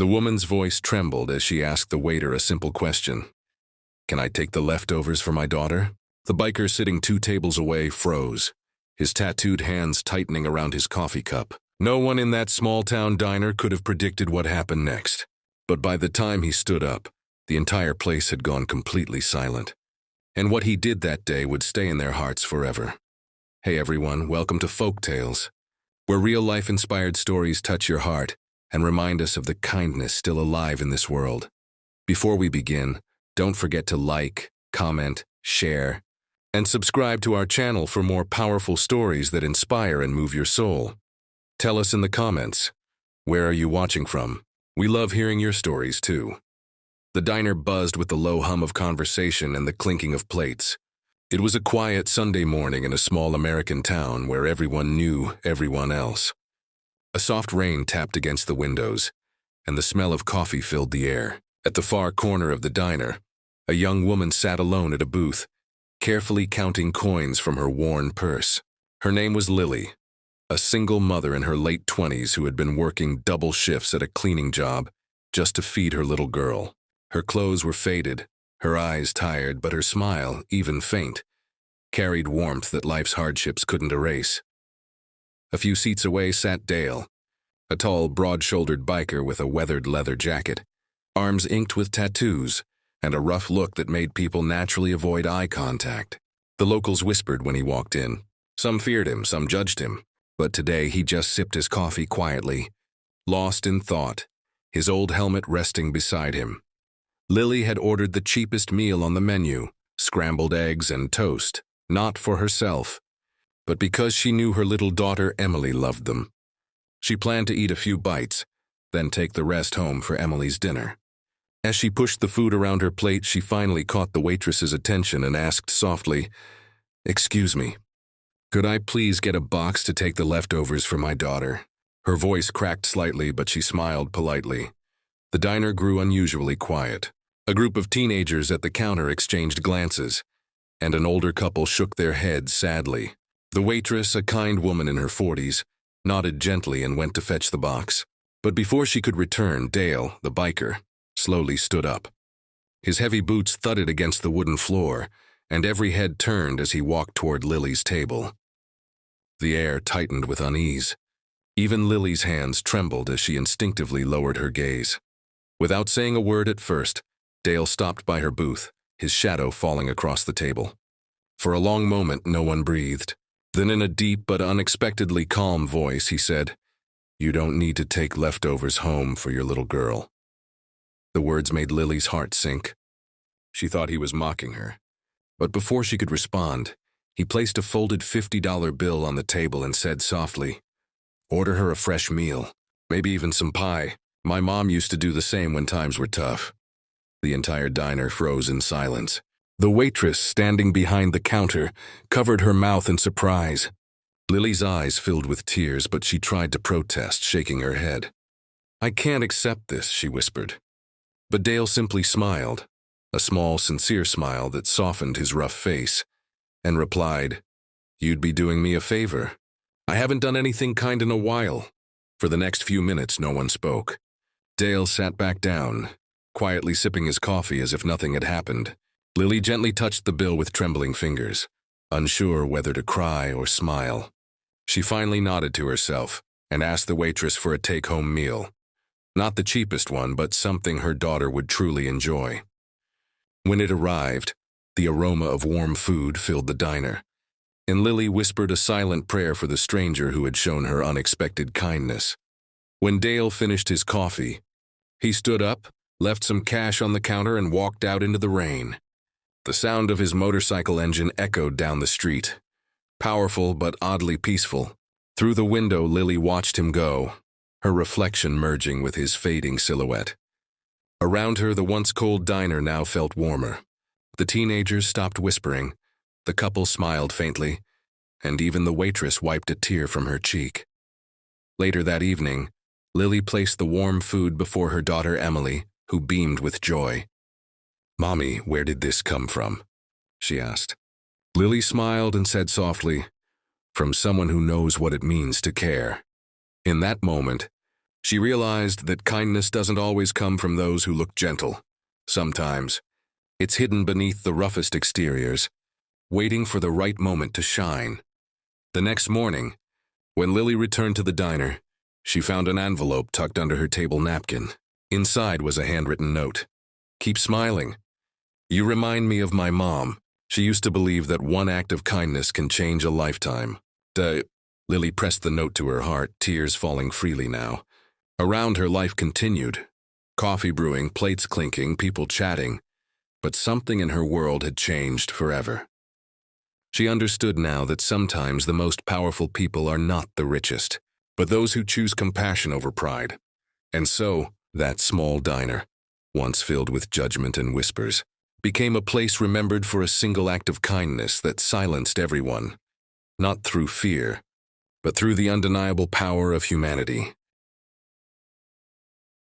The woman's voice trembled as she asked the waiter a simple question. "Can I take the leftovers for my daughter?" The biker sitting 2 tables away froze, his tattooed hands tightening around his coffee cup. No one in that small-town diner could have predicted what happened next. But by the time he stood up, the entire place had gone completely silent. And what he did that day would stay in their hearts forever. Hey everyone, welcome to Folk Tales, where real-life inspired stories touch your heart and remind us of the kindness still alive in this world. Before we begin, don't forget to like, comment, share, and subscribe to our channel for more powerful stories that inspire and move your soul. Tell us in the comments, where are you watching from? We love hearing your stories too. The diner buzzed with the low hum of conversation and the clinking of plates. It was a quiet Sunday morning in a small American town where everyone knew everyone else. A soft rain tapped against the windows, and the smell of coffee filled the air. At the far corner of the diner, a young woman sat alone at a booth, carefully counting coins from her worn purse. Her name was Lily, a single mother in her late 20s who had been working double shifts at a cleaning job just to feed her little girl. Her clothes were faded, her eyes tired, but her smile, even faint, carried warmth that life's hardships couldn't erase. A few seats away sat Dale, a tall, broad-shouldered biker with a weathered leather jacket, arms inked with tattoos, and a rough look that made people naturally avoid eye contact. The locals whispered when he walked in. Some feared him, some judged him, but today he just sipped his coffee quietly, lost in thought, his old helmet resting beside him. Lily had ordered the cheapest meal on the menu, scrambled eggs and toast, not for herself, but because she knew her little daughter Emily loved them. She planned to eat a few bites, then take the rest home for Emily's dinner. As she pushed the food around her plate, she finally caught the waitress's attention and asked softly, "Excuse me, could I please get a box to take the leftovers for my daughter?" Her voice cracked slightly, but she smiled politely. The diner grew unusually quiet. A group of teenagers at the counter exchanged glances, and an older couple shook their heads sadly. The waitress, a kind woman in her 40s, nodded gently and went to fetch the box. But before she could return, Dale, the biker, slowly stood up. His heavy boots thudded against the wooden floor, and every head turned as he walked toward Lily's table. The air tightened with unease. Even Lily's hands trembled as she instinctively lowered her gaze. Without saying a word at first, Dale stopped by her booth, his shadow falling across the table. For a long moment, no one breathed. Then in a deep but unexpectedly calm voice, he said, "You don't need to take leftovers home for your little girl." The words made Lily's heart sink. She thought he was mocking her. But before she could respond, he placed a folded $50 bill on the table and said softly, "Order her a fresh meal, maybe even some pie. My mom used to do the same when times were tough." The entire diner froze in silence. The waitress, standing behind the counter, covered her mouth in surprise. Lily's eyes filled with tears, but she tried to protest, shaking her head. "I can't accept this," she whispered. But Dale simply smiled, a small, sincere smile that softened his rough face, and replied, "You'd be doing me a favor. I haven't done anything kind in a while." For the next few minutes, no one spoke. Dale sat back down, quietly sipping his coffee as if nothing had happened. Lily gently touched the bill with trembling fingers, unsure whether to cry or smile. She finally nodded to herself and asked the waitress for a take-home meal. Not the cheapest one, but something her daughter would truly enjoy. When it arrived, the aroma of warm food filled the diner, and Lily whispered a silent prayer for the stranger who had shown her unexpected kindness. When Dale finished his coffee, he stood up, left some cash on the counter, and walked out into the rain. The sound of his motorcycle engine echoed down the street, powerful but oddly peaceful. Through the window, Lily watched him go, her reflection merging with his fading silhouette. Around her, the once cold diner now felt warmer. The teenagers stopped whispering, the couple smiled faintly, and even the waitress wiped a tear from her cheek. Later that evening, Lily placed the warm food before her daughter Emily, who beamed with joy. "Mommy, where did this come from?" she asked. Lily smiled and said softly, "From someone who knows what it means to care." In that moment, She realized that kindness doesn't always come from those who look gentle. Sometimes, it's hidden beneath the roughest exteriors, waiting for the right moment to shine. The next morning, when Lily returned to the diner, she found an envelope tucked under her table napkin. Inside was a handwritten note. "Keep smiling. You remind me of my mom. She used to believe that one act of kindness can change a lifetime." Lily pressed the note to her heart, tears falling freely now. Around her, life continued. Coffee brewing, plates clinking, people chatting. But something in her world had changed forever. She understood now that sometimes the most powerful people are not the richest, but those who choose compassion over pride. And so, that small diner, once filled with judgment and whispers, became a place remembered for a single act of kindness that silenced everyone, not through fear, but through the undeniable power of humanity.